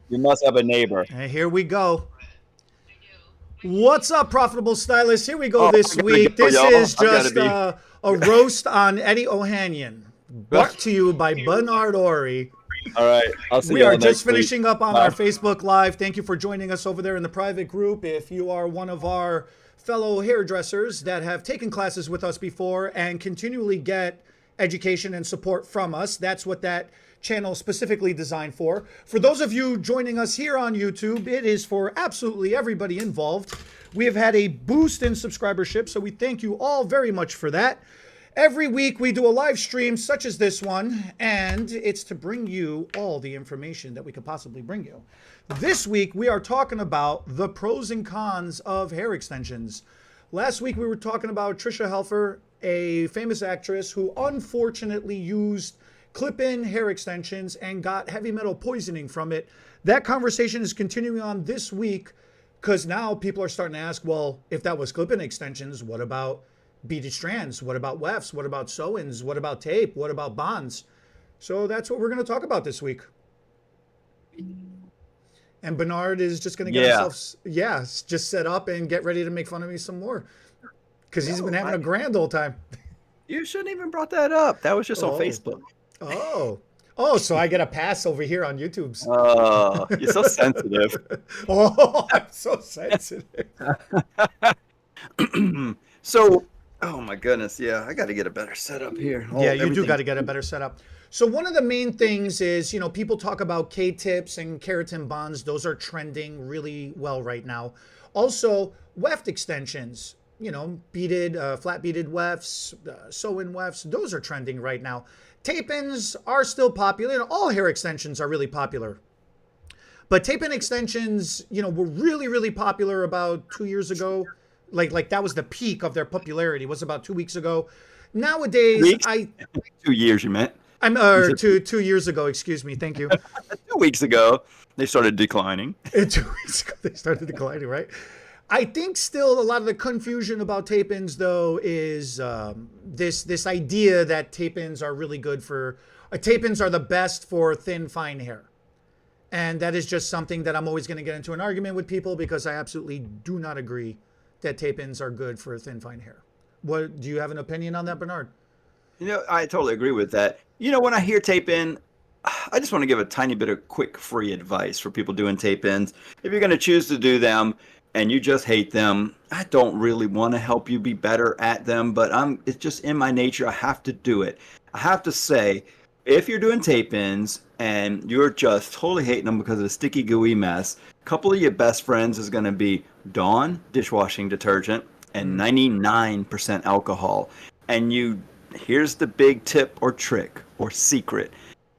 You must have a neighbor. And here we go. What's up, Profitable Stylist? Here we go Oh, this I gotta week. go, This y'all. is I gotta just be. a roast on Eddie Ohanian, brought to you by Bernard Ori. All right. I'll see We are y'all just next week. finishing up on our Bye. Facebook Live. Thank you for joining us over there in the private group. If you are one of our fellow hairdressers that have taken classes with us before and continually get education and support from us, that's what that channel specifically designed for. For those of you joining us here on YouTube, it is for absolutely everybody involved. We have had a boost in subscribership, so we thank you all very much for that. Every week we do a live stream such as this one, and it's to bring you all the information that we could possibly bring you. This week we are talking about the pros and cons of hair extensions. Last week we were talking about Trisha Helfer, a famous actress who unfortunately used clip-in hair extensions and got heavy metal poisoning from it. That conversation is continuing on this week because now people are starting to ask, well, if that was clip-in extensions, what about beaded strands? What about wefts? What about sew-ins? What about tape? What about bonds? So that's what we're going to talk about this week. And Bernard is just going to get Yeah. himself, yeah, just set up and get ready to make fun of me some more because he's been No, having a grand old time. you shouldn't even brought that up. That was just on Oh, Facebook. oh, oh! So I get a pass over here on YouTube's. You're so sensitive. Oh, I'm so sensitive. So, oh my goodness, yeah, I got to get a better setup here. Yeah, you do Everything. got to get a better setup. So one of the main things is, people talk about K-tips and keratin bonds. Those are trending really well right now. Also, weft extensions, beaded, flat beaded wefts, sew-in wefts. Those are trending right now. Tape-ins are still popular. All hair extensions are really popular. But tape-in extensions, were really, really popular about 2 years ago. Like that was the peak of their popularity. Was about 2 weeks ago. Nowadays, Weeks? 2 years, you meant? I'm You said two years ago. Excuse me. Thank you. 2 weeks ago, they started declining. 2 weeks ago they started declining, right? I think still a lot of the confusion about tape-ins though is this idea that tape-ins are really good for tape-ins are the best for thin fine hair. And that is just something that I'm always going to get into an argument with people because I absolutely do not agree that tape-ins are good for thin fine hair. What do you have an opinion on that, Bernard? I totally agree with that. When I hear tape in, I just want to give a tiny bit of quick free advice for people doing tape ins. If you're going to choose to do them and you just hate them, I don't really want to help you be better at them, but it's just in my nature. I have to do it. I have to say, if you're doing tape ins and you're just totally hating them because of the sticky, gooey mess, a couple of your best friends is going to be Dawn dishwashing detergent and 99% alcohol. And here's the big tip or trick or secret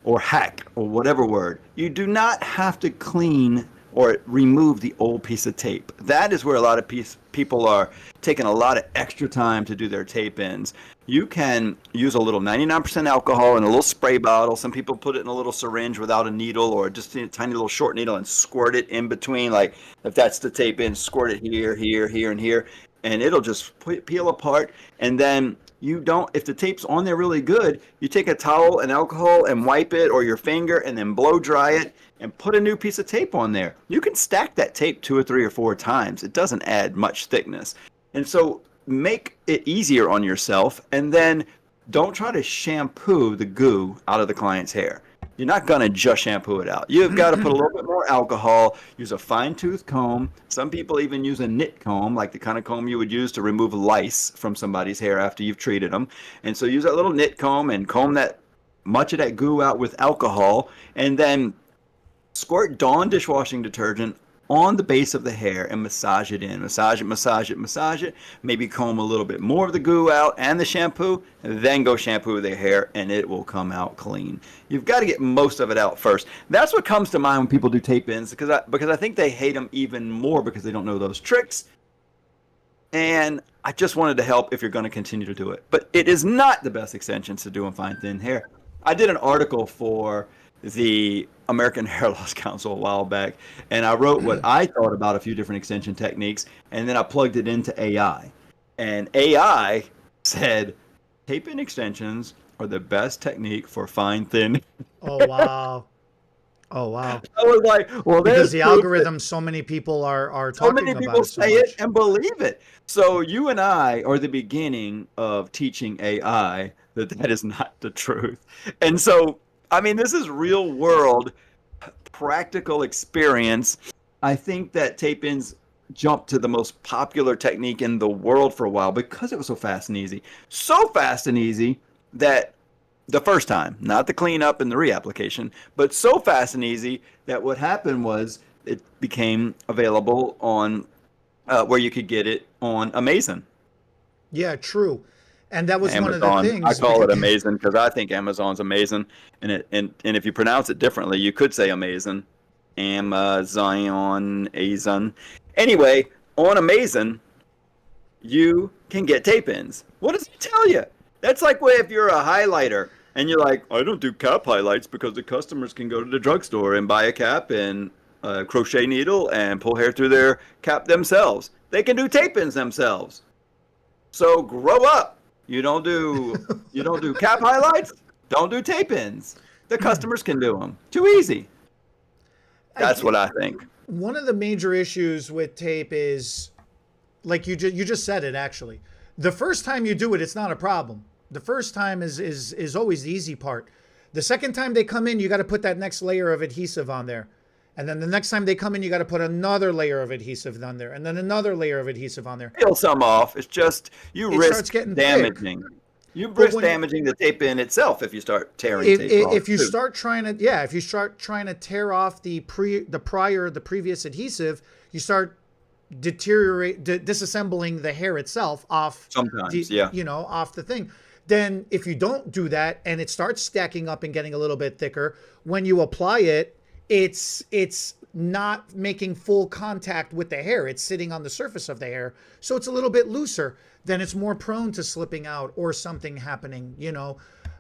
or hack or whatever word. You do not have to clean or remove the old piece of tape. That is where a lot of people are taking a lot of extra time to do their tape ins. You can use a little 99% alcohol in a little spray bottle. Some people put it in a little syringe without a needle or just a tiny little short needle and squirt it in between. Like if that's the tape in, squirt it here, here, here, and here. And it'll just peel apart. And then if the tape's on there really good, you take a towel and alcohol and wipe it or your finger and then blow dry it and put a new piece of tape on there. You can stack that tape 2 or 3 or 4 times. It doesn't add much thickness. And so make it easier on yourself and then don't try to shampoo the goo out of the client's hair. You're not going to just shampoo it out. You've got to put a little bit more alcohol, use a fine-tooth comb. Some people even use a knit comb, like the kind of comb you would use to remove lice from somebody's hair after you've treated them. And so use that little knit comb and comb that much of that goo out with alcohol, and then squirt Dawn dishwashing detergent on the base of the hair and massage it in. Massage it, massage it, massage it. Maybe comb a little bit more of the goo out and the shampoo, and then go shampoo their hair, and it will come out clean. You've got to get most of it out first. That's what comes to mind when people do tape-ins, because I think they hate them even more because they don't know those tricks. And I just wanted to help if you're going to continue to do it. But it is not the best extensions to do in fine thin hair. I did an article for the American Hair Loss Council a while back, and I wrote what I thought about a few different extension techniques, and then I plugged it into AI. And AI said tape-in extensions are the best technique for fine thin. Oh wow. Oh, wow. I was like, well, Because there's the proof that algorithm, so many people are so talking many about people it so say it much. and believe it. So you and I are the beginning of teaching AI that that is not the truth. And so, I mean, this is real world practical experience. I think that tape-ins jumped to the most popular technique in the world for a while because it was so fast and easy. So fast and easy that the first time, not the cleanup and the reapplication, but so fast and easy that what happened was it became available on where you could get it on Amazon. Yeah, true. And that was one of the Amazon. I things. call it amazing because I think Amazon's amazing, and if you pronounce it differently, you could say amazing, Amazon. Anyway, on Amazon, you can get tape ins. What does it tell you? That's like if you're a highlighter and you're like, I don't do cap highlights because the customers can go to the drugstore and buy a cap and a crochet needle and pull hair through their cap themselves. They can do tape ins themselves. So grow up. You don't do cap highlights. Don't do tape ins. The customers can do them. Too easy. That's what I think. One of the major issues with tape is, like you just said it actually. The first time you do it, it's not a problem. The first time is always the easy part. The second time they come in, you got to put that next layer of adhesive on there. And then the next time they come in, you got to put another layer of adhesive on there, and then another layer of adhesive on there. Peel some off. It's just you It risk starts getting damaging. thick. You But risk when- damaging the tape in itself if you start tearing If, tape off. if you too. start trying to, yeah, if you start trying to tear off the previous adhesive, you start disassembling the hair itself off. Sometimes, yeah. Off the thing. Then if you don't do that and it starts stacking up and getting a little bit thicker, when you apply it, it's not making full contact with the hair. It's sitting on the surface of the hair. So it's a little bit looser. Then it's more prone to slipping out or something happening,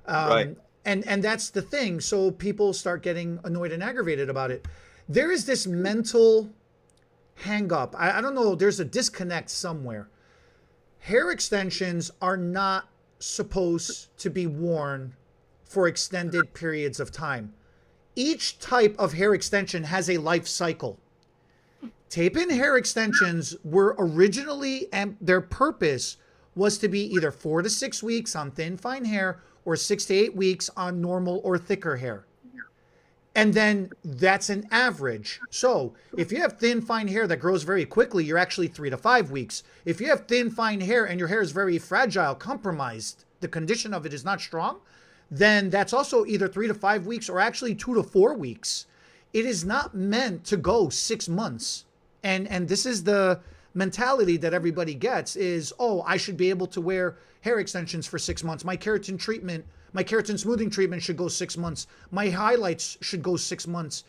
Right. And that's the thing. So people start getting annoyed and aggravated about it. There is this mental hang up. I don't know. There's a disconnect somewhere. Hair extensions are not supposed to be worn for extended periods of time. Each type of hair extension has a life cycle. Tape-in hair extensions were originally, and their purpose was to be either 4 to 6 weeks on thin, fine hair or 6 to 8 weeks on normal or thicker hair. And then that's an average. So if you have thin, fine hair that grows very quickly, you're actually 3 to 5 weeks. If you have thin, fine hair and your hair is very fragile, compromised, the condition of it is not strong, then that's also either 3 to 5 weeks or actually 2 to 4 weeks. It is not meant to go 6 months. And this is the mentality that everybody gets is, oh, I should be able to wear hair extensions for 6 months. My keratin smoothing treatment should go 6 months. My highlights should go 6 months.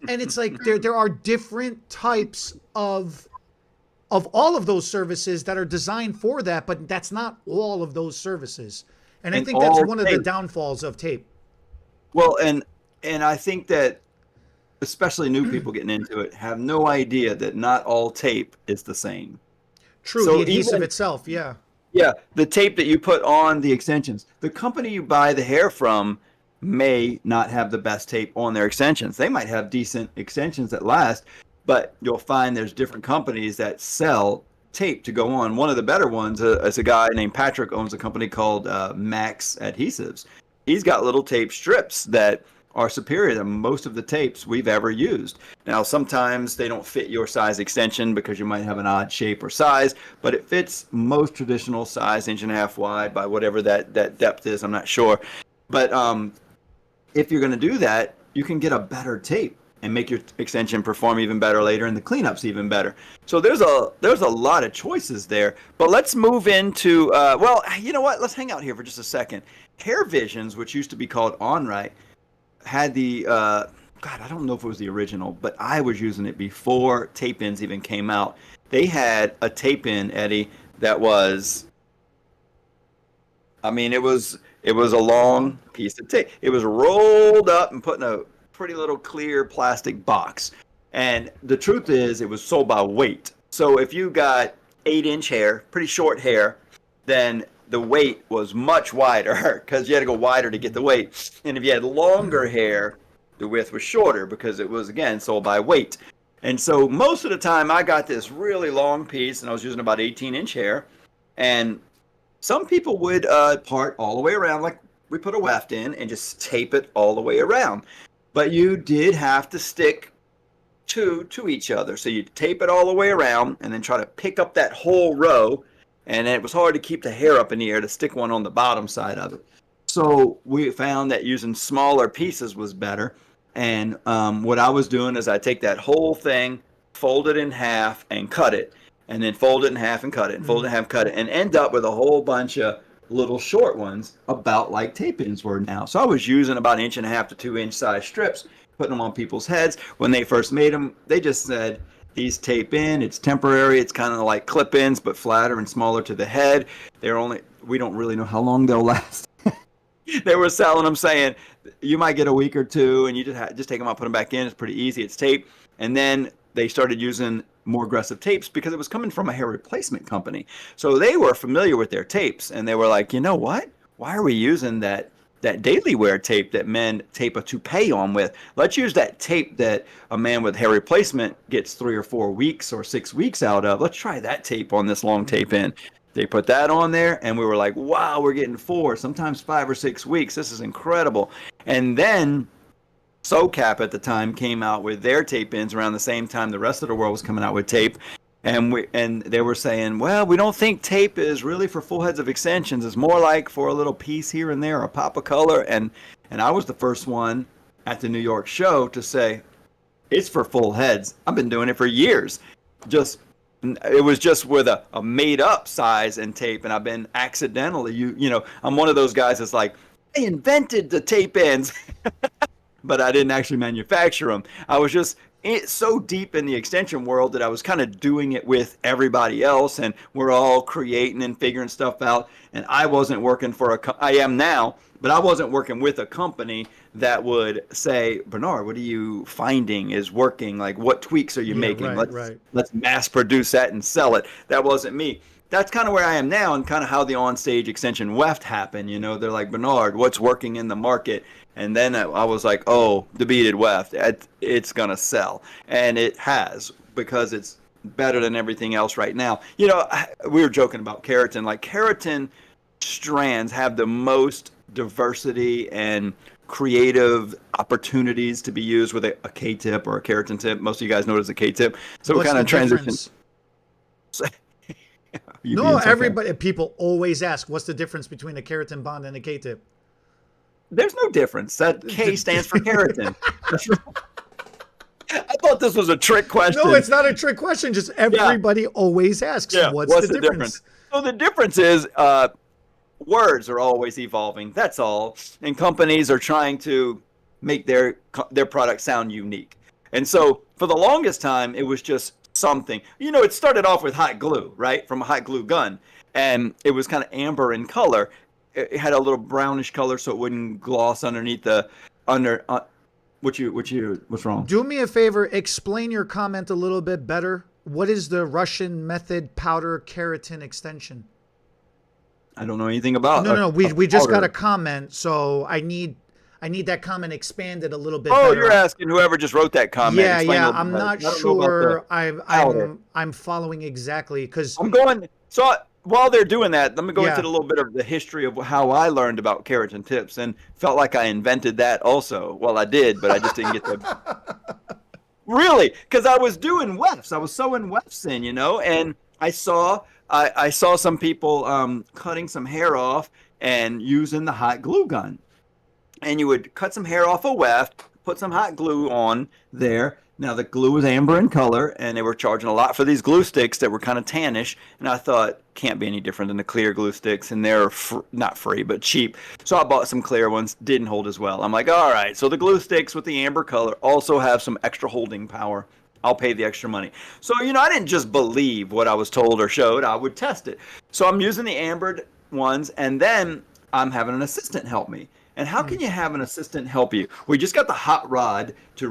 And it's like there are different types of all of those services that are designed for that, but that's not all of those services. And I think that's one of the downfalls of tape. Well, and I think that especially new people getting into it have no idea that not all tape is the same. True, So the adhesive even- itself, yeah. Yeah, the tape that you put on the extensions. The company you buy the hair from may not have the best tape on their extensions. They might have decent extensions that last, but you'll find there's different companies that sell tape to go on. One of the better ones is a guy named Patrick, owns a company called Max Adhesives. He's got little tape strips that are superior to most of the tapes we've ever used. Now, sometimes they don't fit your size extension because you might have an odd shape or size, but it fits most traditional size, 1.5 inch wide by whatever that depth is. I'm not sure. But if you're going to do that, you can get a better tape and make your extension perform even better later, and the cleanup's even better. So there's a lot of choices there. But let's move into, well, you know what? Let's hang out here for just a second. Hair Visions, which used to be called OnRite, had the, God, I don't know if it was the original, but I was using it before tape-ins even came out. They had a tape-in, Eddie, that was, I mean, it was a long piece of tape. It was rolled up and put in a pretty little clear plastic box. And the truth is, it was sold by weight. So if you got 8-inch hair, pretty short hair, then the weight was much wider because you had to go wider to get the weight. And if you had longer hair, the width was shorter because it was, again, sold by weight. And so most of the time I got this really long piece, and I was using about 18-inch hair. And some people would part all the way around, like we put a weft in, and just tape it all the way around. But you did have to stick two to each other. So you tape it all the way around and then try to pick up that whole row. And it was hard to keep the hair up in the air to stick one on the bottom side of it. So we found that using smaller pieces was better. And what I was doing is I take that whole thing, fold it in half, and cut it. And then fold it in half and cut it, and fold it in half, cut it, and end up with a whole bunch of little short ones about like tape-ins were now. So I was using about 1.5 to 2 inch size strips, putting them on people's heads. When they first made them, they just said, these tape in, it's temporary, it's kind of like clip-ins, but flatter and smaller to the head. We don't really know how long they'll last. They were selling them saying, you might get a week or two, and you just take them out, put them back in. It's pretty easy. It's tape. And then they started using more aggressive tapes because it was coming from a hair replacement company. So they were familiar with their tapes, and they were like, you know what? Why are we using that daily wear tape that men tape a toupee on with? Let's use that tape that a man with hair replacement gets 3 or 4 weeks or 6 weeks out of. Let's try that tape on this long tape in. They put that on there, and we were like, wow, we're getting 4, sometimes 5 or 6 weeks. This is incredible. And then SoCap at the time came out with their tape ins around the same time the rest of the world was coming out with tape. And they were saying, well, we don't think tape is really for full heads of extensions. It's more like for a little piece here and there, a pop of color. And I was the first one at the New York show to say, it's for full heads. I've been doing it for years. It was just with a made up size and tape. And I've been accidentally, I'm one of those guys that's like, I invented the tape ends. But I didn't actually manufacture them. I was just so deep in the extension world that I was kind of doing it with everybody else, and we're all creating and figuring stuff out. And I wasn't working for I am now, but I wasn't working with a company that would say, Bernard, what are you finding is working? Like, what tweaks are you making? Let's mass produce that and sell it. That wasn't me. That's kind of where I am now, and kind of how the on-stage extension weft happened. They're like, Bernard, what's working in the market? And then I was like, oh, the beaded weft, it's going to sell. And it has, because it's better than everything else right now. We were joking about keratin. Like, keratin strands have the most diversity and creative opportunities to be used with a K-tip or a keratin tip. Most of you guys know it as a K-tip. So we kind of transition. No, everybody, people always ask, what's the difference between a keratin bond and a K-tip? There's no difference. That K stands for keratin. I thought this was a trick question. No, it's not a trick question. Just everybody always asks, what's the difference? So the difference is words are always evolving. That's all. And companies are trying to make their product sound unique. And so for the longest time, it was just something. It started off with hot glue, right? From a hot glue gun. And it was kind of amber in color. It had a little brownish color, so it wouldn't gloss underneath what's wrong? Do me a favor, explain your comment a little bit better. What is the Russian method powder keratin extension? I don't know anything about. No. We just got a comment, so I need that comment expanded a little bit. Oh, better. You're asking whoever just wrote that comment. Yeah. I'm not sure. I'm following exactly because I'm going. So while they're doing that, let me go into a little bit of the history of how I learned about keratin tips, and felt like I invented that also. Well, I did, but I just didn't get the. Really, because I was doing wefts. I was sewing wefts in, and I saw some people cutting some hair off and using the hot glue gun. And you would cut some hair off a weft, put some hot glue on there. Now, the glue was amber in color, and they were charging a lot for these glue sticks that were kind of tannish. And I thought, can't be any different than the clear glue sticks, and they're not free, but cheap. So I bought some clear ones, didn't hold as well. I'm like, all right, so the glue sticks with the amber color also have some extra holding power. I'll pay the extra money. So, I didn't just believe what I was told or showed. I would test it. So I'm using the ambered ones, and then I'm having an assistant help me. And how can you have an assistant help you? We just got the hot rod to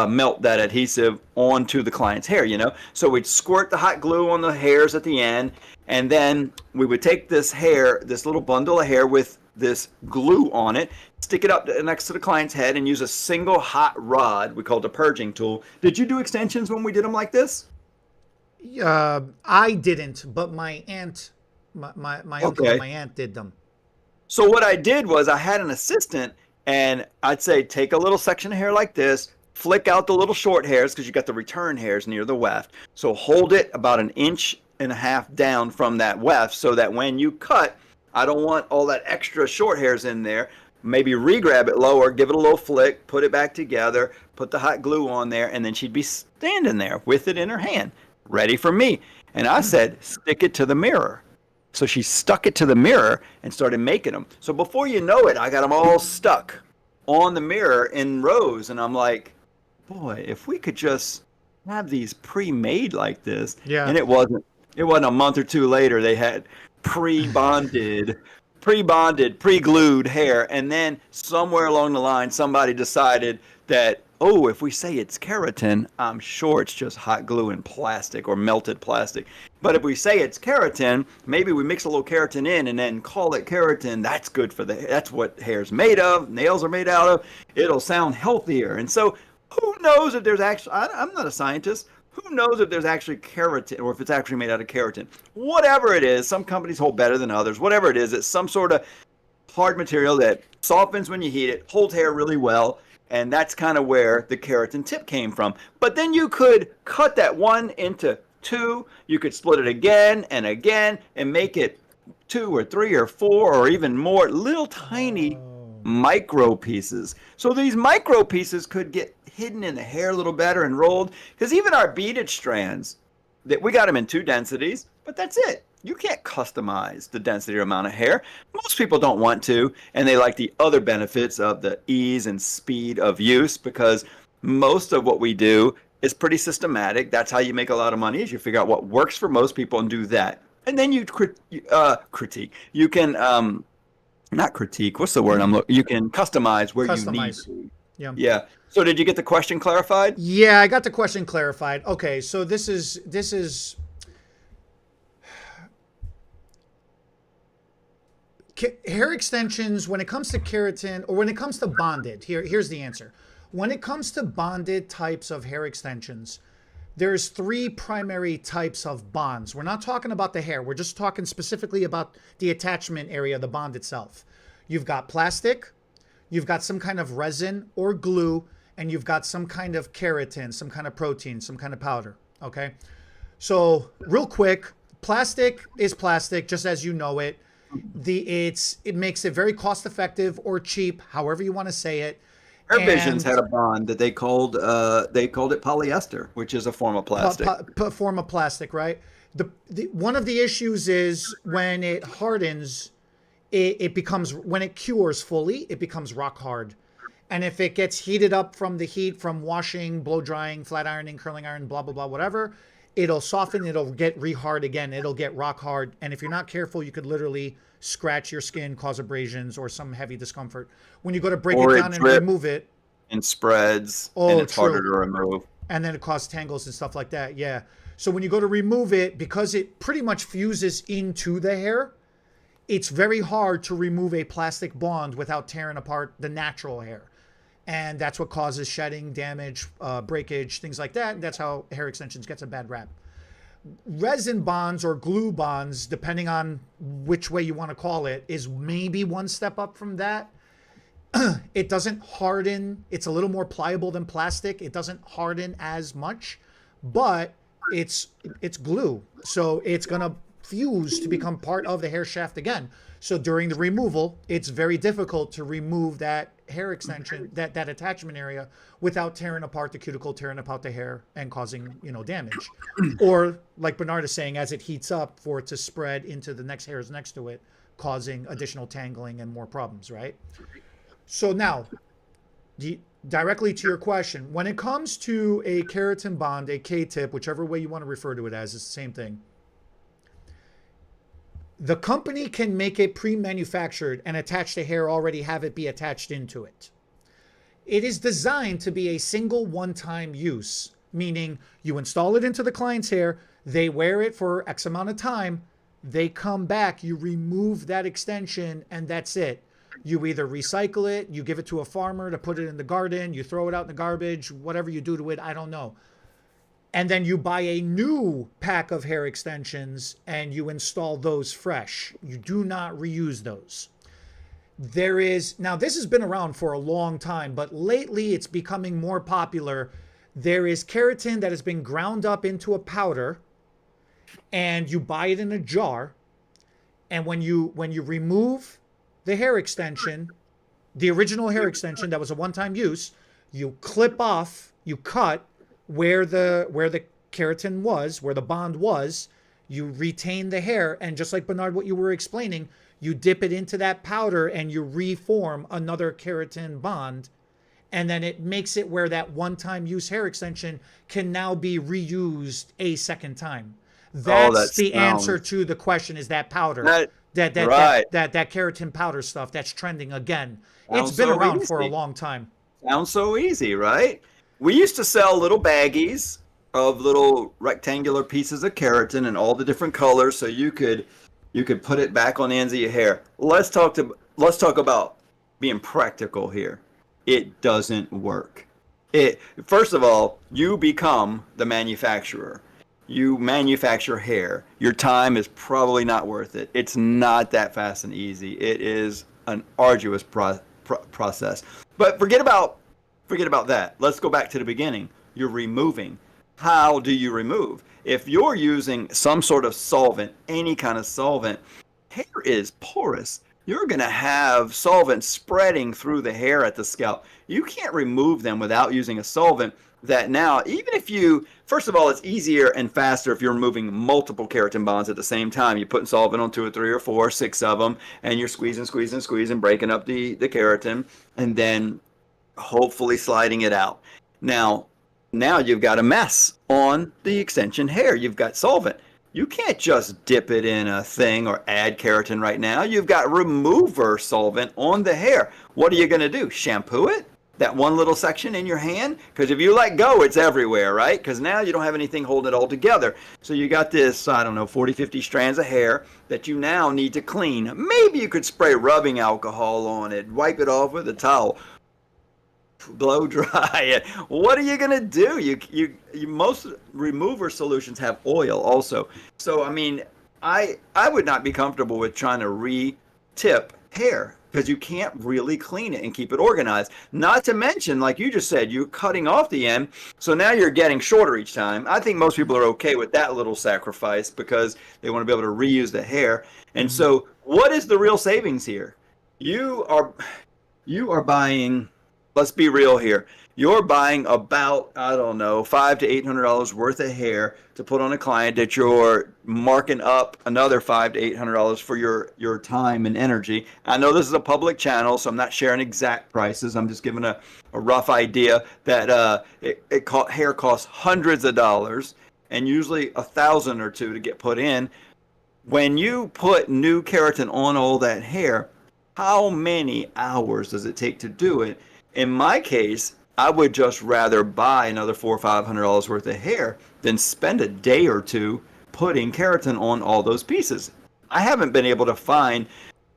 melt that adhesive onto the client's hair, So we'd squirt the hot glue on the hairs at the end, and then we would take this little bundle of hair with this glue on it, stick it up next to the client's head, and use a single hot rod. We call it a purging tool. Did you do extensions when we did them like this? I didn't, but my aunt, my uncle and Okay. my aunt did them. So what I did was I had an assistant, and I'd say take a little section of hair like this, flick out the little short hairs because you got the return hairs near the weft. So hold it about 1.5 inches down from that weft so that when you cut, I don't want all that extra short hairs in there. Maybe re-grab it lower, give it a little flick, put it back together, put the hot glue on there, and then she'd be standing there with it in her hand, ready for me. And I said, stick it to the mirror. So she stuck it to the mirror and started making them. So before you know it, I got them all stuck on the mirror in rows. And I'm like, boy, if we could just have these pre-made like this. Yeah. And it wasn't a month or two later, they had pre-bonded, pre-glued hair. And then somewhere along the line, somebody decided that, oh, if we say it's keratin, I'm sure it's just hot glue and plastic or melted plastic. But if we say it's keratin, maybe we mix a little keratin in and then call it keratin. That's good for that's what hair's made of, nails are made out of. It'll sound healthier. And so who knows if there's actually, I'm not a scientist, who knows if there's actually keratin or if it's actually made out of keratin. Whatever it is, some companies hold better than others. Whatever it is, it's some sort of hard material that softens when you heat it, holds hair really well. And that's kind of where the keratin tip came from. But then you could cut that one into two. You could split it again and make it 2 or 3 or 4 or even more little tiny micro pieces. So these micro pieces could get hidden in the hair a little better and rolled. Because even our beaded strands, that we got them in 2 densities, but that's it. You can't customize the density or amount of hair. Most people don't want to, and they like the other benefits of the ease and speed of use because most of what we do is pretty systematic. That's how you make a lot of money, is you figure out what works for most people and do that. And then you critique. You can, not critique, what's the word I'm looking? You can customize where you need to. Yeah. Yeah. So did you get the question clarified? Yeah, I got the question clarified. Okay, so this is hair extensions. When it comes to keratin, or when it comes to bonded, here's the answer. When it comes to bonded types of hair extensions, there's 3 primary types of bonds. We're not talking about the hair. We're just talking specifically about the attachment area, the bond itself. You've got plastic, you've got some kind of resin or glue, and you've got some kind of keratin, some kind of protein, some kind of powder, okay? So real quick, plastic is plastic, just as you know it. It makes it very cost effective or cheap, however you want to say it. Hair Visions had a bond that they called it polyester, which is a form of plastic. Form of plastic, right? One of the issues is when it hardens, it becomes, when it cures fully, it becomes rock hard. And if it gets heated up from the heat from washing, blow drying, flat ironing, curling iron, blah, blah, blah, whatever, it'll soften, it'll get re-hard again, it'll get rock hard. And if you're not careful, you could literally scratch your skin, cause abrasions or some heavy discomfort. When you go to break it down and remove it. And spreads, and it's harder to remove. And then it causes tangles and stuff like that, yeah. So when you go to remove it, because it pretty much fuses into the hair, it's very hard to remove a plastic bond without tearing apart the natural hair. And that's what causes shedding, damage, breakage, things like that. And that's how hair extensions gets a bad rap. Resin bonds or glue bonds, depending on which way you want to call it, is maybe one step up from that. It doesn't harden. It's a little more pliable than plastic. It doesn't harden as much, but it's glue. So it's going to fuse to become part of the hair shaft again. So during the removal, it's very difficult to remove that hair extension, that attachment area, without tearing apart the cuticle, tearing apart the hair, and causing, damage. Or like Bernard is saying, as it heats up, for it to spread into the next hairs next to it, causing additional tangling and more problems, right? So now, directly to your question, when it comes to a keratin bond, a K-tip, whichever way you want to refer to it as, it's the same thing. The company can make it pre-manufactured and attach the hair, already have it be attached into it. It is designed to be a single one-time use, meaning you install it into the client's hair, they wear it for X amount of time, they come back, you remove that extension, and that's it. You either recycle it, you give it to a farmer to put it in the garden, you throw it out in the garbage, whatever you do to it, I don't know. And then you buy a new pack of hair extensions and you install those fresh. You do not reuse those. Now this has been around for a long time, but lately it's becoming more popular. There is keratin that has been ground up into a powder, and you buy it in a jar. And when you remove the hair extension, the original hair extension that was a one-time use, you clip off, you cut where the keratin was, where the bond was, you retain the hair, and just like Bernard, what you were explaining, you dip it into that powder and you reform another keratin bond, and then it makes it where that one-time use hair extension can now be reused a second time. That's the answer to the question, is that powder. That keratin powder stuff that's trending again. It's been around for a long time. Sounds so easy, right? We used to sell little baggies of little rectangular pieces of keratin in all the different colors, so you could put it back on the ends of your hair. Let's talk about being practical here. It doesn't work. First of all, you become the manufacturer. You manufacture hair. Your time is probably not worth it. It's not that fast and easy. It is an arduous process. But forget about that. Let's go back to the beginning. You're removing. How do you remove? If you're using some sort of solvent, any kind of solvent, hair is porous. You're going to have solvent spreading through the hair at the scalp. You can't remove them without using a solvent that now, even if first of all, it's easier and faster if you're removing multiple keratin bonds at the same time. You're putting solvent on 2 or 3 or 4, 6 of them, and you're squeezing, breaking up the keratin, and then hopefully sliding it out. Now you've got a mess on the extension hair. You've got solvent. You can't just dip it in a thing or add keratin right now. You've got remover solvent on the hair. What are you going to do? Shampoo it? That one little section in your hand? Because if you let go, it's everywhere, right? Because now you don't have anything holding it all together. So you got this, 40, 50 strands of hair that you now need to clean. Maybe you could spray rubbing alcohol on it, wipe it off with a towel, blow dry it. What are you going to do? You most remover solutions have oil also. So, I would not be comfortable with trying to re-tip hair, because you can't really clean it and keep it organized. Not to mention, like you just said, you're cutting off the end, so now you're getting shorter each time. I think most people are okay with that little sacrifice because they want to be able to reuse the hair. And so what is the real savings here? You are buying, let's be real here, you're buying about, $500 to $800 worth of hair to put on a client that you're marking up another $500 to $800 for your time and energy. I know this is a public channel, so I'm not sharing exact prices. I'm just giving a rough idea that hair costs hundreds of dollars and usually $1,000 or $2 to get put in. When you put new keratin on all that hair, how many hours does it take to do it? In my case, I would just rather buy another $400 or $500 worth of hair than spend a day or two putting keratin on all those pieces. I haven't been able to find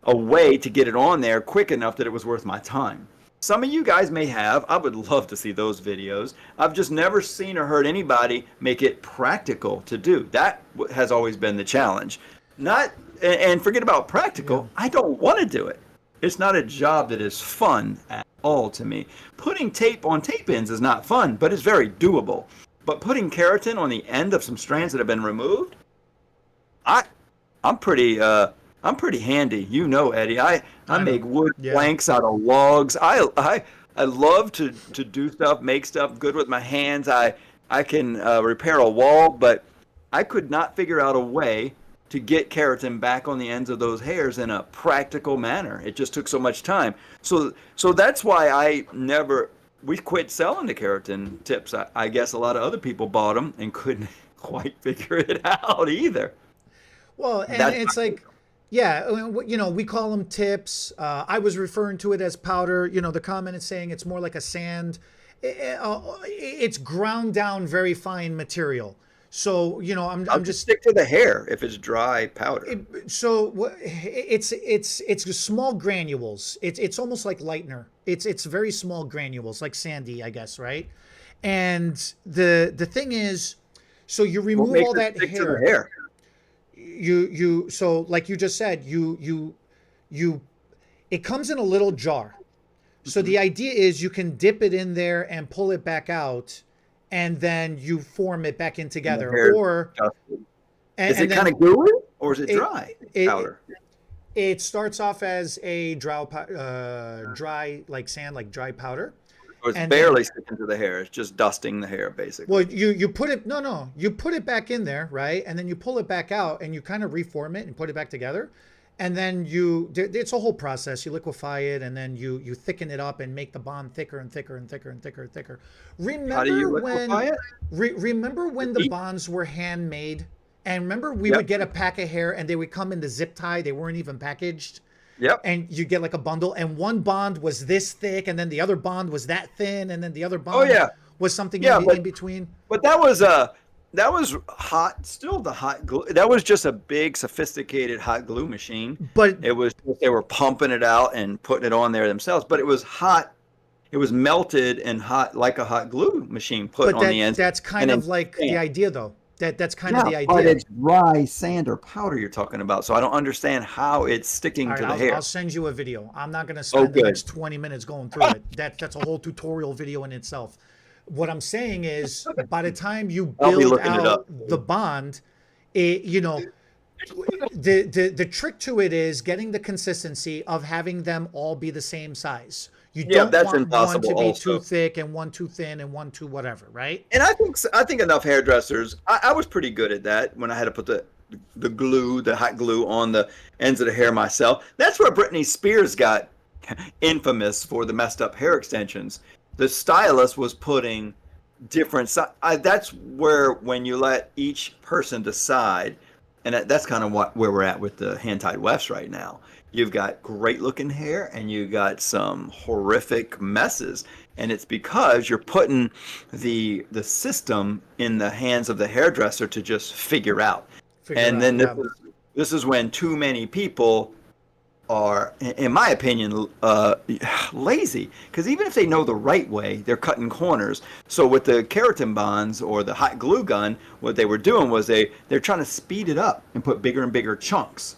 a way to get it on there quick enough that it was worth my time. Some of you guys may have. I would love to see those videos. I've just never seen or heard anybody make it practical to do. That has always been the challenge. And forget about practical. I don't want to do it. It's not a job that is fun at all to me. Putting tape on tape ends is not fun, but it's very doable. But putting keratin on the end of some strands that have been removed, I'm pretty handy. You know, Eddie. I make wood planks out of logs. I love to do stuff, make stuff good with my hands. I can repair a wall, but I could not figure out a way to get keratin back on the ends of those hairs in a practical manner. It just took so much time. So that's why we quit selling the keratin tips. I guess a lot of other people bought them and couldn't quite figure it out either. Well, and it's like, we call them tips. I was referring to it as powder. The comment is saying it's more like a sand. It's ground down very fine material. So, you know, I'll I'm just just stick to the hair if it's dry powder. it's small granules. It's almost like lightener. It's very small granules, like sandy, I guess, right? And the thing is, so you What remove makes all it that stick to the hair. hair? You so like you just said, you it comes in a little jar. So Mhm. the idea is you can dip it in there and pull it back out, and then you form it back in And the together. hair is Or dusted. Is and it kind then of gooey or is it it dry it powder? it starts off as a dry like sand, like dry powder, Or it's and then barely sticking to the hair. It's just dusting the hair, well, basically. you put it no, you put it back in there, right? And then you pull it back out, and you kind of reform it and put it back together, and then it's a whole process. You liquefy it, and then you thicken it up and make the bond thicker and thicker and thicker and thicker and thicker. How do Remember you when liquefy it? remember With when the heat? bonds were handmade? And remember we Yep. would get a pack of hair and they would come in the zip tie. They weren't even packaged. Yep. And you get like a bundle, and one bond was this thick, and then the other bond was that thin, and then the other Oh bond yeah. was something Yeah, in between. but that was hot, still the hot glue. That was just a big sophisticated hot glue machine. But It was they were pumping it out and putting it on there themselves, but it was hot. It was melted and hot like a hot glue machine put on the ends that's and kind then of like the stamped. idea, though. That's kind of Yeah, the but idea. it's dry sand or powder you're talking about, so I don't understand how it's All sticking right, to the I'll hair. send you a video. I'm not going to Oh, spend the good. next 20 minutes going through it. That's a whole tutorial video in itself. What I'm saying is, by the time you I'll be build looking it out up. the bond, you know, the trick to it is getting the consistency of having them all be the same size. You Yeah, don't that's want one impossible to be too also. thick and one too thin and one too whatever, right? And I think enough hairdressers. I was pretty good at that when I had to put the hot glue on the ends of the hair myself. That's where Britney Spears got infamous for the messed up hair extensions. The stylist was putting different. That's where when you let each person decide, and that's kind of where we're at with the hand tied wefts right now. You've got great looking hair and you got some horrific messes, and it's because you're putting the system in the hands of the hairdresser to just figure out. Figure And out, then yeah. this is when too many people are, in my opinion, lazy. Because even if they know the right way, they're cutting corners. So with the keratin bonds or the hot glue gun, what they were doing was they're trying to speed it up and put bigger and bigger chunks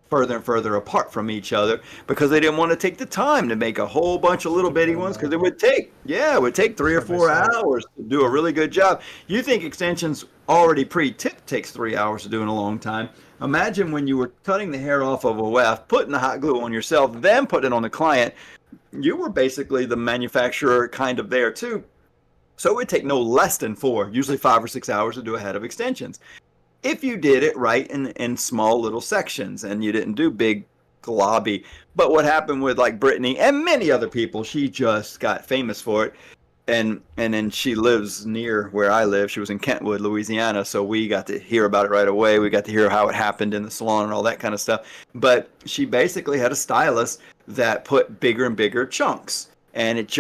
further and further apart from each other because they didn't want to take the time to make a whole bunch of little bitty ones because it would take 3 or 4 Side by side. hours to do a really good job. You think extensions already pre-tipped takes 3 hours to do in a long time. Imagine when you were cutting the hair off of a weft, putting the hot glue on yourself, then putting it on the client. You were basically the manufacturer kind of there too. So it would take no less than 4, usually 5 or 6 hours to do a head of extensions if you did it right in small little sections and you didn't do big globby. But what happened with like Brittany and many other people, she just got famous for it. And then she lives near where I live. She was in Kentwood, Louisiana, so we got to hear about it right away. We got to hear how it happened in the salon and all that kind of stuff. But she basically had a stylist that put bigger and bigger chunks, and it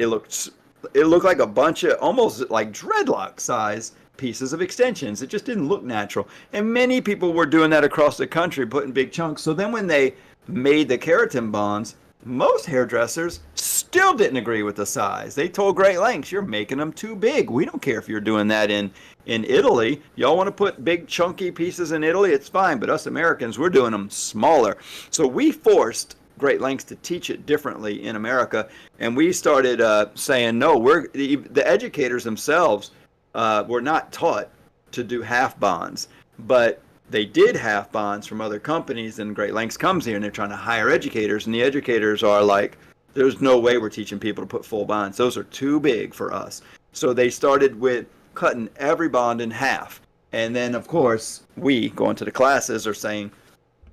looked like a bunch of almost like dreadlock size pieces of extensions. It just didn't look natural. And many people were doing that across the country, putting big chunks. So then when they made the keratin bonds, most hairdressers still didn't agree with the size. They told Great Lengths, you're making them too big. We don't care if you're doing that in Italy. Y'all want to put big chunky pieces in Italy, it's fine. But us Americans, we're doing them smaller. So we forced Great Lengths to teach it differently in America. And we started saying, no, the educators themselves were not taught to do half bonds, but they did half bonds from other companies, and Great Lengths comes here and they're trying to hire educators, and the educators are like, there's no way we're teaching people to put full bonds. Those are too big for us. So they started with cutting every bond in half. And then, of course, we going to the classes are saying,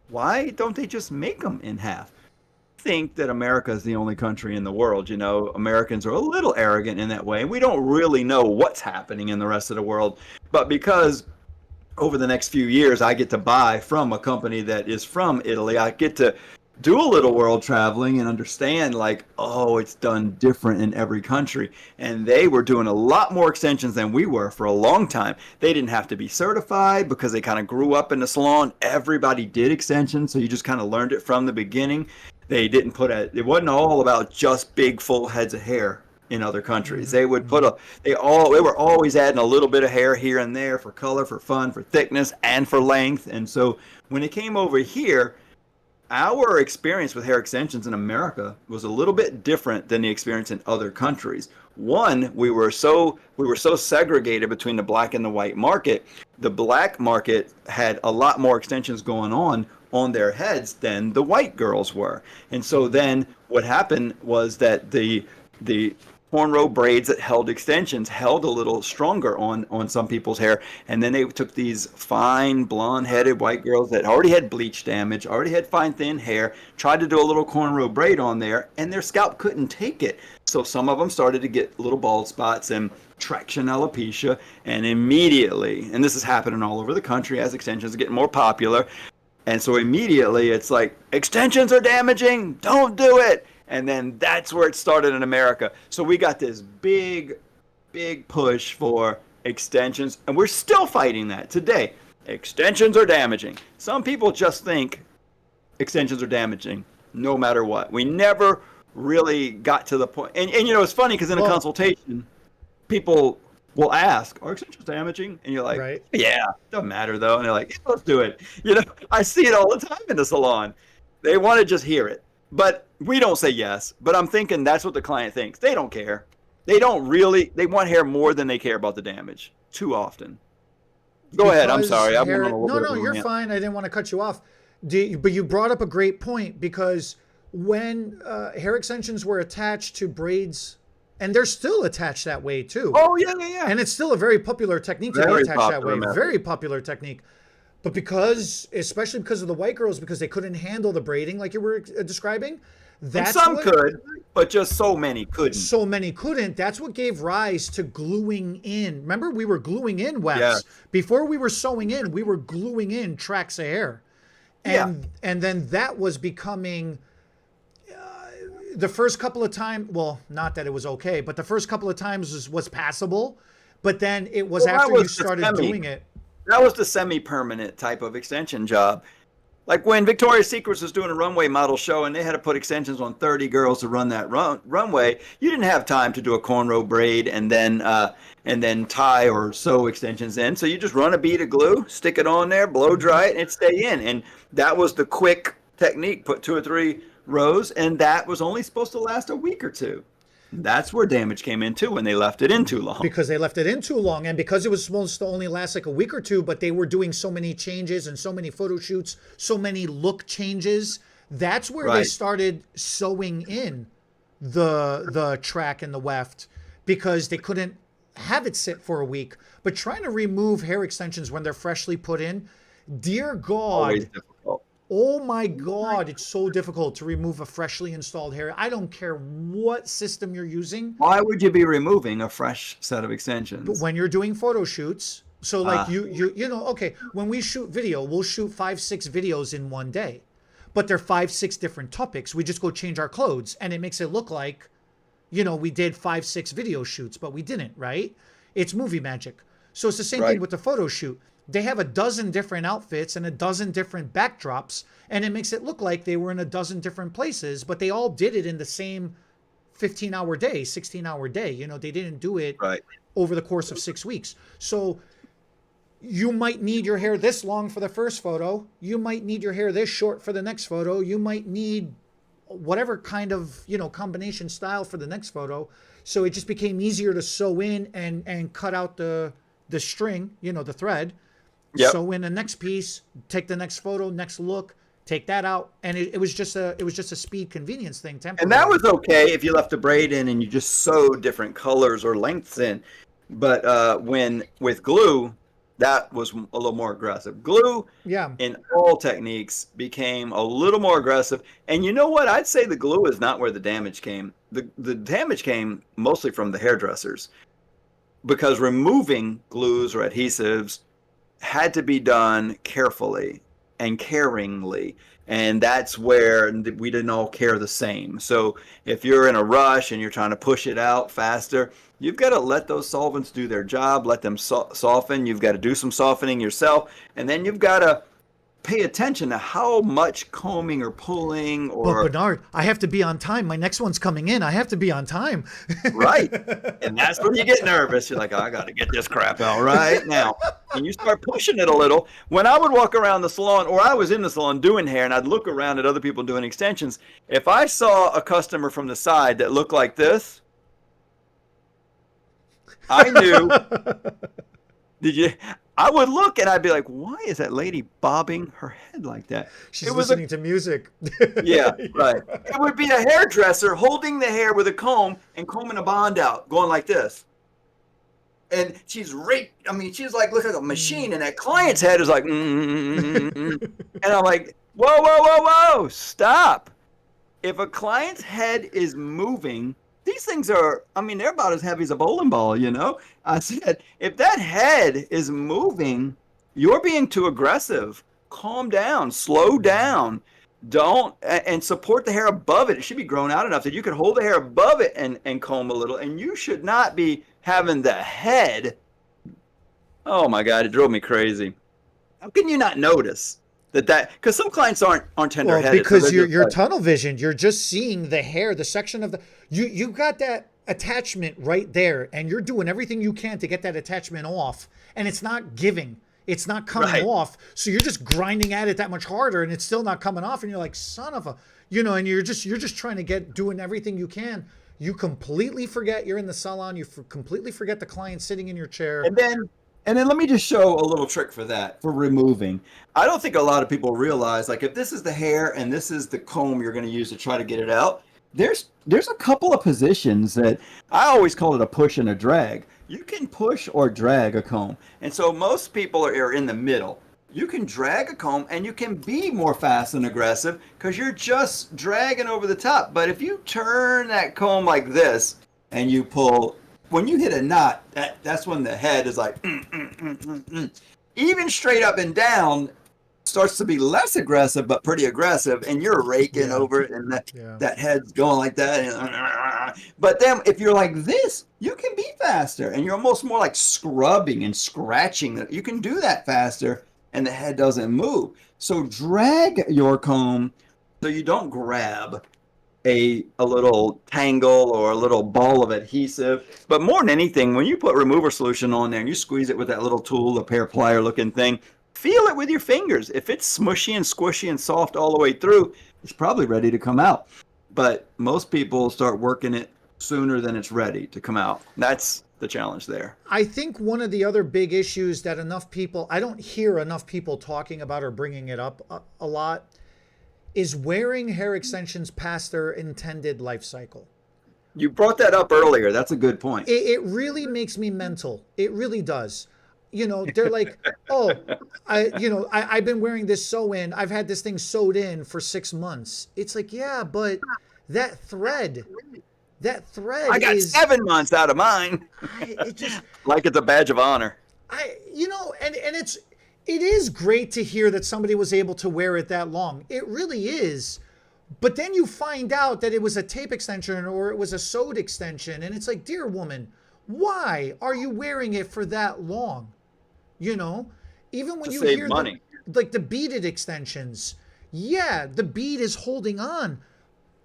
why don't they just make them in half? Think that America is the only country in the world. You know, Americans are a little arrogant in that way. We don't really know what's happening in the rest of the world. But because over the next few years, I get to buy from a company that is from Italy, I get to do a little world traveling and understand like, oh, it's done different in every country. And they were doing a lot more extensions than we were for a long time. They didn't have to be certified because they kind of grew up in the salon. Everybody did extensions, so you just kind of learned it from the beginning. They didn't put it wasn't all about just big full heads of hair in other countries. They would put they were always adding a little bit of hair here and there for color, for fun, for thickness, and for length. And so when it came over here, our experience with hair extensions in America was a little bit different than the experience in other countries. One, we were so segregated between the black and the white market. The black market had a lot more extensions going on their heads than the white girls were. And so then what happened was that the cornrow braids that held extensions held a little stronger on some people's hair, and then they took these fine blonde-headed white girls that already had bleach damage, already had fine thin hair, tried to do a little cornrow braid on there, and their scalp couldn't take it. So some of them started to get little bald spots and traction alopecia, and immediately, and this is happening all over the country as extensions are getting more popular, and so immediately it's like, extensions are damaging, don't do it. And then that's where it started in America. So we got this big push for extensions, and we're still fighting that today. Extensions are damaging. Some people just think extensions are damaging no matter what. We never really got to the point. And you know, it's funny because in a consultation, people will ask, are extensions damaging? And you're like, right. Yeah, doesn't matter though. And they're like, let's do it. You know, I see it all the time in the salon. They want to just hear it. But we don't say yes. But I'm thinking that's what the client thinks. They don't care. They want hair more than they care about the damage too often. Go ahead. I'm sorry. No, you're fine. I didn't want to cut you off. But you brought up a great point, because when hair extensions were attached to braids, and they're still attached that way too. Oh, yeah. And it's still a very popular technique to be attached that way. Very popular technique. But especially because of the white girls, because they couldn't handle the braiding like you were describing. Some could, but just so many couldn't. So many couldn't. That's what gave rise to gluing in. Remember, we were gluing in wefts. Yeah. Before we were sewing in, we were gluing in tracts of hair. And then that was becoming the first couple of times. Well, not that it was okay, but the first couple of times was passable. But then it was after you started doing it. That was the semi-permanent type of extension job. Like when Victoria's Secret was doing a runway model show and they had to put extensions on 30 girls to run that runway, you didn't have time to do a cornrow braid and then tie or sew extensions in. So you just run a bead of glue, stick it on there, blow dry it, and stay in. And that was the quick technique. Put 2 or 3 rows, and that was only supposed to last a week or two. That's where damage came in too, when they left it in too long. Because they left it in too long, and because it was supposed to only last like a week or two, but they were doing so many changes and so many photo shoots, so many look changes. That's where they started sewing in the track and the weft, because they couldn't have it sit for a week. But trying to remove hair extensions when they're freshly put in, dear God. Always difficult. Oh my God, it's so difficult to remove a freshly installed hair. I don't care what system you're using. Why would you be removing a fresh set of extensions? But when you're doing photo shoots, so like you know, okay, when we shoot video, we'll shoot 5-6 videos in one day. But they're 5-6 different topics. We just go change our clothes and it makes it look like, you know, we did 5-6 video shoots, but we didn't, right? It's movie magic. So it's the same thing with the photo shoot. They have a dozen different outfits and a dozen different backdrops, and it makes it look like they were in a dozen different places, but they all did it in the same 15-hour day, 16-hour day. You know, they didn't do it over the course of 6 weeks. So you might need your hair this long for the first photo. You might need your hair this short for the next photo. You might need whatever kind of, you know, combination style for the next photo. So it just became easier to sew in and cut out the string, you know, the thread. Yep. Sew in the next piece, take the next photo, next look, take that out, and it was just a speed convenience thing. And that was okay if you left the braid in and you just sewed different colors or lengths in. But when with glue, that was a little more aggressive. Glue in all techniques became a little more aggressive. And you know what? I'd say the glue is not where the damage came. The damage came mostly from the hairdressers, because removing glues or adhesives had to be done carefully. and caringly. And that's where we didn't all care the same. So if you're in a rush and you're trying to push it out faster, you've got to let those solvents do their job, let them soften. You've got to do some softening yourself. And then you've got to pay attention to how much combing or pulling But or Bernard, I have to be on time. My next one's coming in. I have to be on time. right. And that's when you get nervous. You're like, oh, I got to get this crap out right now. And you start pushing it a little. When I would walk around the salon, or I was in the salon doing hair, and I'd look around at other people doing extensions, if I saw a customer from the side that looked like this, I knew. I would look and I'd be like, why is that lady bobbing her head like that? She's listening to music. Yeah, right. It would be a hairdresser holding the hair with a comb and combing a bond out, going like this. And she's like, looks like a machine. And that client's head is like, And I'm like, whoa, whoa, whoa, whoa, stop. If a client's head is moving, these things are, they're about as heavy as a bowling ball, you know? I said, if that head is moving, you're being too aggressive. Calm down, slow down. Don't, and support the hair above it. It should be grown out enough that you can hold the hair above it and comb a little. And you should not be having the head. Oh my God, it drove me crazy. How can you not notice that because some clients aren't tender-headed. Well, because so you're tunnel vision. You're just seeing the hair, the section of the, you got that attachment right there, and you're doing everything you can to get that attachment off, and it's not giving. It's not coming off. So you're just grinding at it that much harder, and it's still not coming off. And you're like, son of a, and you're just trying to doing everything you can. You completely forget you're in the salon. You completely forget the client sitting in your chair. And then let me just show a little trick for that, for removing. I don't think a lot of people realize, like, if this is the hair and this is the comb you're going to use to try to get it out, there's a couple of positions that I always call it a push and a drag. You can push or drag a comb. And so most people are in the middle. You can drag a comb and you can be more fast and aggressive because you're just dragging over the top. But if you turn that comb like this and you pull, when you hit a knot, that's when the head is like, Even straight up and down starts to be less aggressive, but pretty aggressive, and you're raking over it, and that head's going like that. But then if you're like this, you can be faster, and you're almost more like scrubbing and scratching. You can do that faster, and the head doesn't move. So drag your comb so you don't grab a little tangle or a little ball of adhesive. But more than anything, when you put remover solution on there and you squeeze it with that little tool, a pear plier looking thing, feel it with your fingers. If it's smushy and squishy and soft all the way through, it's probably ready to come out. But most people start working it sooner than it's ready to come out. That's the challenge there. I think one of the other big issues that I don't hear enough people talking about or bringing it up a lot, is wearing hair extensions past their intended life cycle. You brought that up earlier. That's a good point. It really makes me mental. It really does. They're like, oh, I've been wearing this sew-in. I've had this thing sewed in for 6 months. It's like, yeah, but that thread I got 7 months out of mine. It just like it's a badge of honor. It is great to hear that somebody was able to wear it that long. It really is. But then you find out that it was a tape extension or it was a sewed extension. And it's like, dear woman, why are you wearing it for that long? Even when you hear money. The beaded extensions. Yeah, the bead is holding on.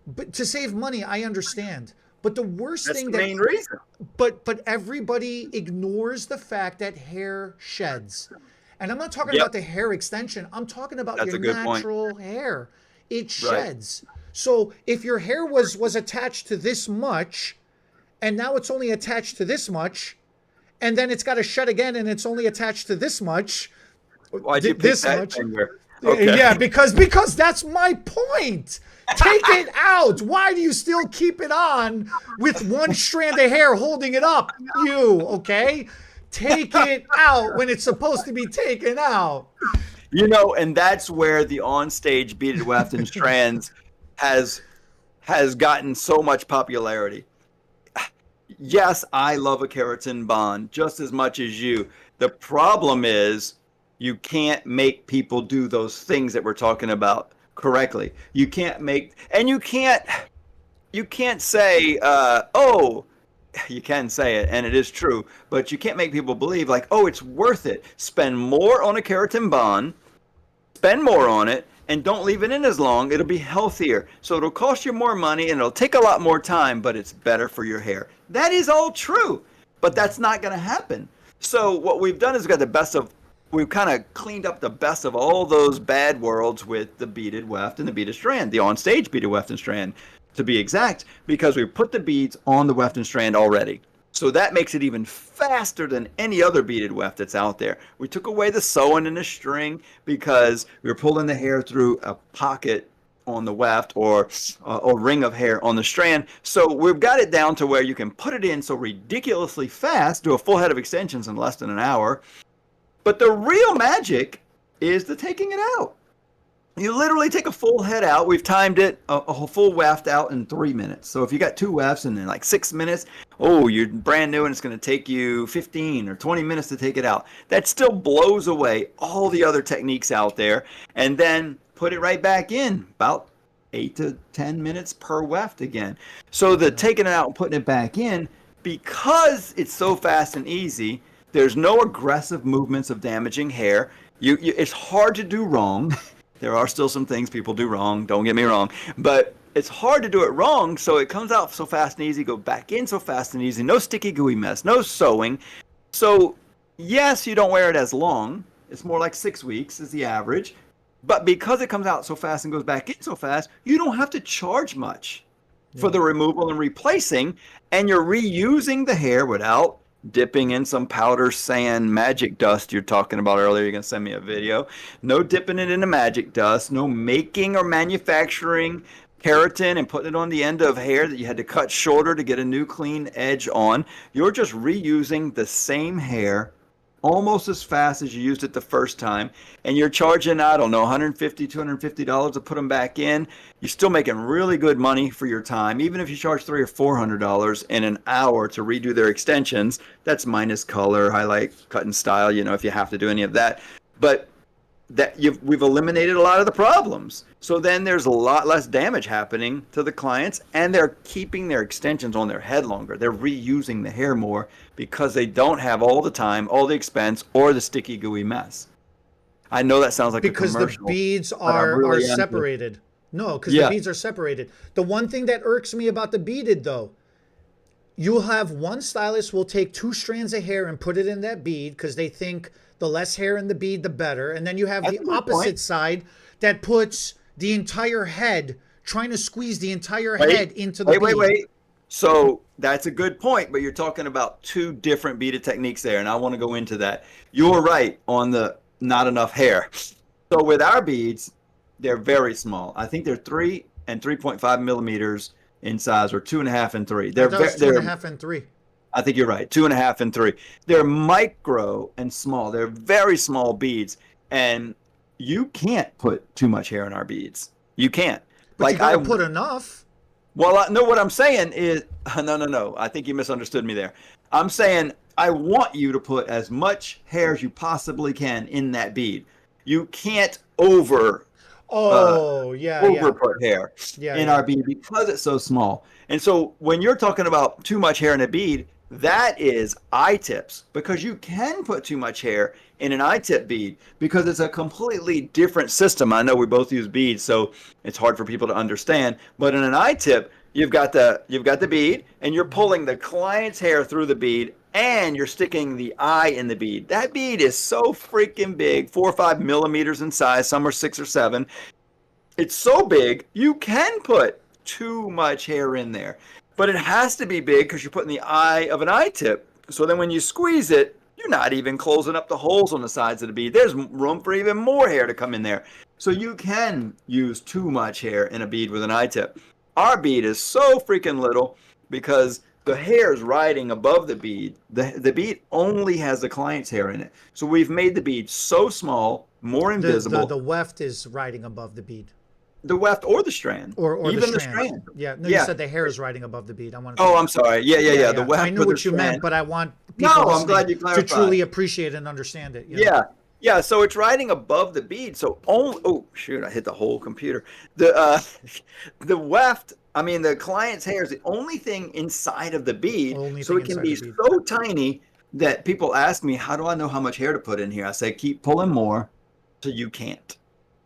But to save money, I understand. But the worst thing that's the main reason. But everybody ignores the fact that hair sheds. And I'm not talking about the hair extension. I'm talking about your natural hair. It sheds. Right. So if your hair was attached to this much, and now it's only attached to this much, and then it's got to shed again, and it's only attached to this much. Why'd you pick that finger? Okay. Yeah, because that's my point. Take it out. Why do you still keep it on with one strand of hair holding it up? Okay? Take it out when it's supposed to be taken out. And that's where the on-stage beaded wefted strands has gotten so much popularity. Yes, I love a keratin bond just as much as you. The problem is You can't make people do those things that we're talking about correctly. You can't make, and you can't say, oh, you can say it, and it is true, but you can't make people believe like, oh, it's worth it. Spend more on a keratin bond, spend more on it, and don't leave it in as long. It'll be healthier. So it'll cost you more money, and it'll take a lot more time, but it's better for your hair. That is all true, but that's not going to happen. So what we've done is we've kind of cleaned up the best of all those bad worlds with the beaded weft and the beaded strand, the on-stage beaded weft and strand, to be exact, because we put the beads on the weft and strand already. So that makes it even faster than any other beaded weft that's out there. We took away the sewing and the string because we were pulling the hair through a pocket on the weft or a ring of hair on the strand. So we've got it down to where you can put it in so ridiculously fast, do a full head of extensions in less than an hour. But the real magic is the taking it out. You literally take a full head out. We've timed it a full weft out in 3 minutes. So if you got 2 wefts and in like 6 minutes, oh, you're brand new and it's going to take you 15 or 20 minutes to take it out. That still blows away all the other techniques out there. And then put it right back in, about 8 to 10 minutes per weft again. So the taking it out and putting it back in, because it's so fast and easy, there's no aggressive movements of damaging hair. It's hard to do wrong. There are still some things people do wrong, don't get me wrong, but it's hard to do it wrong, so it comes out so fast and easy, go back in so fast and easy, no sticky gooey mess, no sewing. So yes, you don't wear it as long. It's more like 6 weeks is the average, but because it comes out so fast and goes back in so fast, you don't have to charge much for the removal and replacing, and you're reusing the hair without dipping in some powder sand magic dust you're talking about earlier. You're going to send me a video. No dipping it into magic dust. No making or manufacturing keratin and putting it on the end of hair that you had to cut shorter to get a new clean edge on. You're just reusing the same hair almost as fast as you used it the first time, and you're charging, I don't know, $150, $250 to put them back in. You're still making really good money for your time. Even if you charge $300 or $400 in an hour to redo their extensions, that's minus color, highlight, cut and style, if you have to do any of that. But we've eliminated a lot of the problems. So then there's a lot less damage happening to the clients, and they're keeping their extensions on their head longer. They're reusing the hair more because they don't have all the time, all the expense, or the sticky gooey mess. I know that sounds like a commercial. Because the beads are separated. No, because the beads are separated. The one thing that irks me about the beaded, though, you'll have one stylist will take 2 strands of hair and put it in that bead because they think the less hair in the bead, the better. And then you have the opposite side that puts the entire head, trying to squeeze the entire head into the bead. Wait. So that's a good point, but you're talking about 2 different beaded techniques there, and I want to go into that. You're right on the not enough hair. So with our beads, they're very small. I think they're 3 and 3.5 millimeters in size, or 2.5 and 3. They're 2.5 and 3. I think you're right. 2.5 and 3. They're micro and small. They're very small beads, and you can't put too much hair in our beads. You can't. But you gotta put enough. Well, no. What I'm saying is, no. I think you misunderstood me there. I'm saying I want you to put as much hair as you possibly can in that bead. You can't over put hair in our bead because it's so small. And so when you're talking about too much hair in a bead, that is eye-tips, because you can put too much hair in an eye-tip bead because it's a completely different system. I know we both use beads, so it's hard for people to understand. But in an eye-tip, you've got the bead, and you're pulling the client's hair through the bead, and you're sticking the eye in the bead. That bead is so freaking big, 4 or 5 millimeters in size. Some are 6 or 7. It's so big, you can put too much hair in there. But it has to be big because you're putting the eye of an eye tip. So then when you squeeze it, you're not even closing up the holes on the sides of the bead. There's room for even more hair to come in there. So you can use too much hair in a bead with an eye tip. Our bead is so freaking little because the hair is riding above the bead. The bead only has the client's hair in it. So we've made the bead so small, more invisible. The weft is riding above the bead. The weft or the strand, or even the strand. Yeah, you said the hair is riding above the bead. I'm sorry. Yeah. The weft. I knew what you meant, but I want people I'm glad you clarified. to truly appreciate and understand it. Yeah. Yeah, so it's riding above the bead. So only, oh shoot, I hit the whole computer. The the weft, I mean the client's hair is the only thing inside of the bead. Only So thing it can inside be the bead. so tiny that people ask me, how do I know how much hair to put in here? I say, keep pulling more till you can't.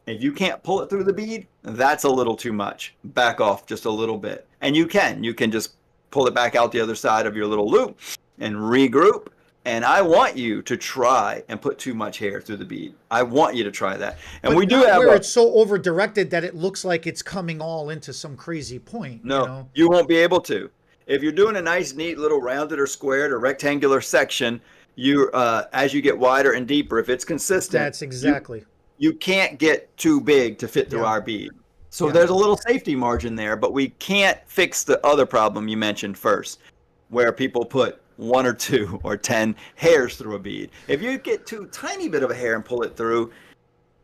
If you can't pull it through the bead, that's a little too much. Back off just a little bit. And you can just pull it back out the other side of your little loop and regroup. And I want you to try and put too much hair through the bead. I want you to try that. And But we do not have where a, it's so over directed that it looks like it's coming all into some crazy point, you no, know? you won't be able to. If you're doing a nice, neat little rounded or squared or rectangular section, you as you get wider and deeper, if it's consistent, That's exactly. you can't get too big to fit through Yeah. our bead. So Yeah. there's a little safety margin there, but we can't fix the other problem you mentioned first, where people put 1 or 2 or 10 hairs through a bead. If you get too tiny bit of a hair and pull it through,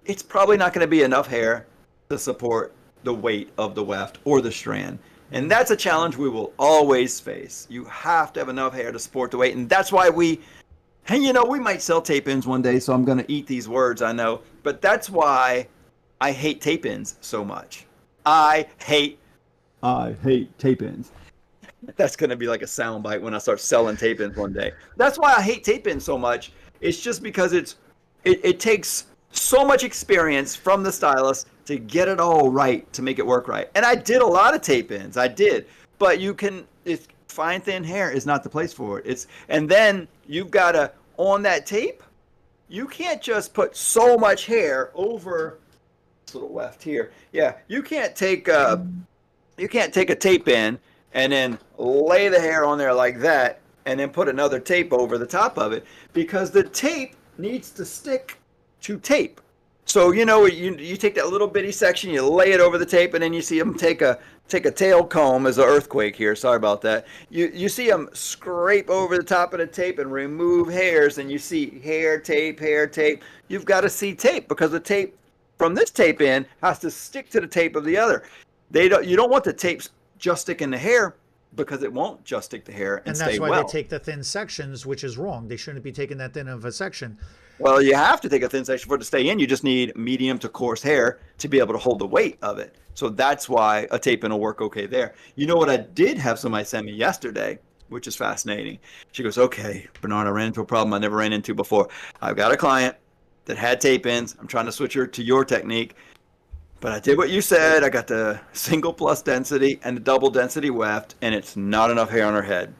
it's probably not going to be enough hair to support the weight of the weft or the strand. And that's a challenge we will always face. You have to have enough hair to support the weight. And that's why hey, we might sell tape-ins one day, so I'm going to eat these words, I know. But that's why I hate tape-ins so much. I hate tape-ins. That's going to be like a soundbite when I start selling tape-ins one day. That's why I hate tape-ins so much. It's just because it takes so much experience from the stylist to get it all right, to make it work right. And I did a lot of tape-ins. I did. But fine thin hair is not the place for it. And then you've got to, on that tape, you can't just put so much hair over this little weft here. Yeah, you can't take a tape in and then lay the hair on there like that and then put another tape over the top of it, because the tape needs to stick to tape. So you take that little bitty section, you lay it over the tape, and then you see them take a tail comb, as an earthquake here. Sorry about that. You see them scrape over the top of the tape and remove hairs, and you see hair tape. You've got to see tape, because the tape from this tape in has to stick to the tape of the other. You don't want the tapes just stick in the hair, because it won't just stick the hair and that's stay why well. they take the thin sections, which is wrong. They shouldn't be taking that thin of a section. Well, you have to take a thin section for it to stay in. You just need medium to coarse hair to be able to hold the weight of it. So that's why a tape-in will work okay there. You know what I did have somebody send me yesterday, which is fascinating. She goes, okay, Bernard, I ran into a problem I never ran into before. I've got a client that had tape-ins. I'm trying to switch her to your technique. But I did what you said. I got the single plus density and the double density weft, and it's not enough hair on her head.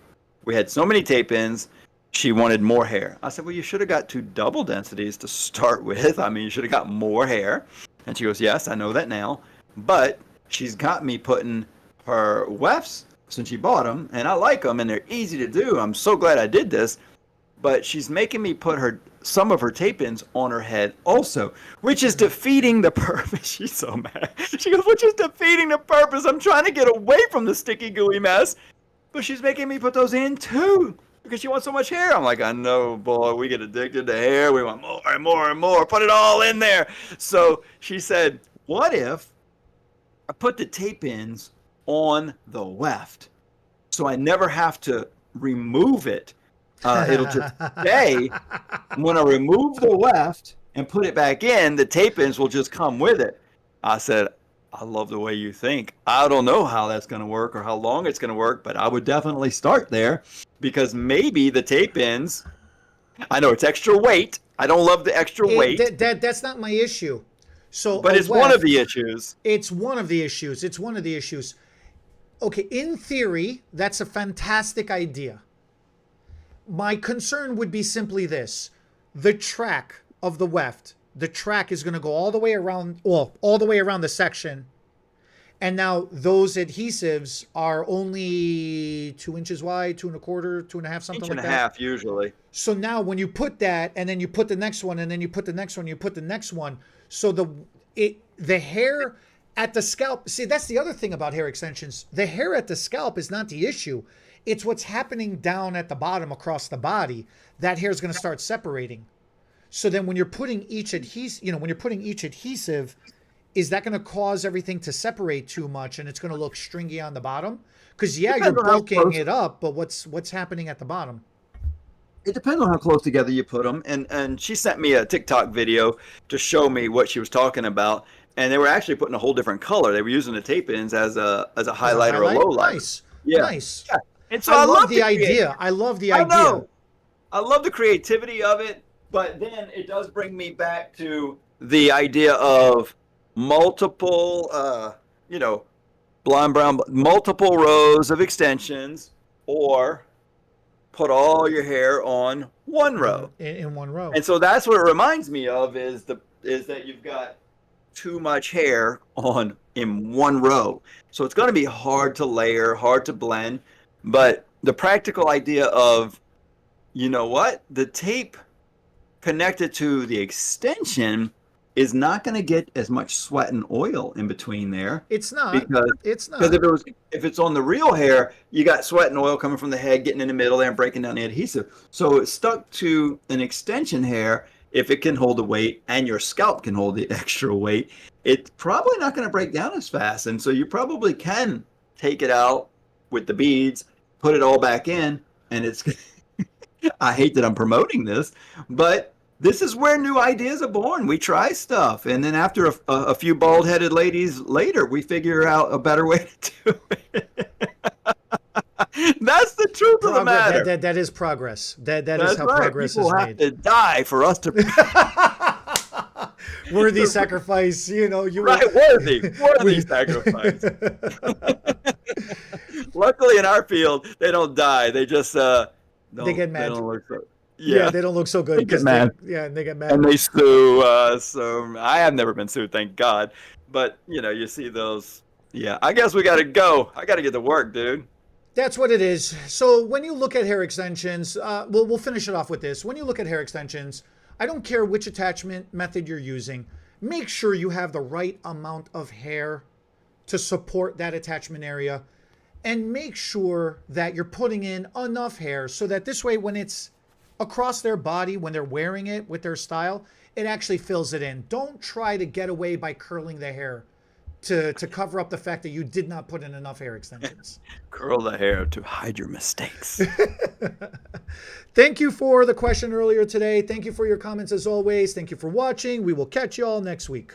We had so many tape-ins. She wanted more hair. I said, well, you should have got 2 double densities to start with. I mean, you should have got more hair. And she goes, yes, I know that now. But she's got me putting her wefts since she bought them, and I like them, and they're easy to do. I'm so glad I did this. But she's making me put some of her tape-ins on her head also, which is defeating the purpose. She's so mad. She goes, which is defeating the purpose. I'm trying to get away from the sticky, gooey mess. But she's making me put those in too, because she wants so much hair. I'm like, I know, boy, we get addicted to hair. We want more and more and more. Put it all in there. So she said, what if I put the tape-ins on the weft so I never have to remove it? It'll just stay. When I remove the weft and put it back in, the tape-ins will just come with it. I said, I love the way you think. I don't know how that's going to work or how long it's going to work, but I would definitely start there, because maybe the tape-ins, I know it's extra weight. I don't love the extra weight. That's not my issue. So, but it's one of the issues. It's one of the issues. It's one of the issues. Okay, in theory, that's a fantastic idea. My concern would be simply this. The track of the weft, the track is going to go all the way around, well, all the way around the section. And now those adhesives are only 2 inches wide, 2 1/4, 2 1/2, something like that. 1.5 usually. So now when you put that, and then you put the next one, and then you put the next one, you put the next one. So the hair at the scalp, see, that's the other thing about hair extensions. The hair at the scalp is not the issue. It's what's happening down at the bottom across the body. That hair is going to start separating. So then when you're putting each adhesive, is that going to cause everything to separate too much, and it's going to look stringy on the bottom? Because yeah, you're bulking it up, but what's happening at the bottom? It depends on how close together you put them. And she sent me a TikTok video to show me what she was talking about. And they were actually putting a whole different color. They were using the tape ins as a As a highlight or a highlight? low light. Nice. Yeah. Nice. Yeah. And so I I love love the create. idea. I love the I idea. know. I love the creativity of it, but then it does bring me back to the idea of multiple, blonde, brown, multiple rows of extensions, or put all your hair on one row. In one row. And so that's what it reminds me of is that you've got too much hair on in one row. So it's going to be hard to layer, hard to blend, but the practical idea of, you know what, the tape connected to the extension is not going to get as much sweat and oil in between there. It's not. Because if it's on the real hair, you got sweat and oil coming from the head, getting in the middle there and breaking down the adhesive. So it's stuck to an extension hair. If it can hold the weight and your scalp can hold the extra weight, it's probably not going to break down as fast. And so you probably can take it out with the beads, put it all back in, and it's I hate that I'm promoting this, but this is where new ideas are born. We try stuff, and then after a few bald-headed ladies later, we figure out a better way to do it. That's the truth of the matter. That is progress. That's is how right. progress People is have made. to die for us to Worthy sacrifice, right, worthy sacrifice. Luckily, in our field, they don't die. They just they get mad. They don't look so, they don't look so good. They get mad. They get mad. And they sue us. So I have never been sued, thank God. But you see those. Yeah, I guess we got to go. I got to get to work, dude. That's what it is. So when you look at hair extensions, we'll finish it off with this. When you look at hair extensions, I don't care which attachment method you're using. Make sure you have the right amount of hair to support that attachment area. And make sure that you're putting in enough hair so that this way when it's across their body, when they're wearing it with their style, it actually fills it in. Don't try to get away by curling the hair to cover up the fact that you did not put in enough hair extensions. Curl the hair to hide your mistakes. Thank you for the question earlier today. Thank you for your comments as always. Thank you for watching. We will catch you all next week.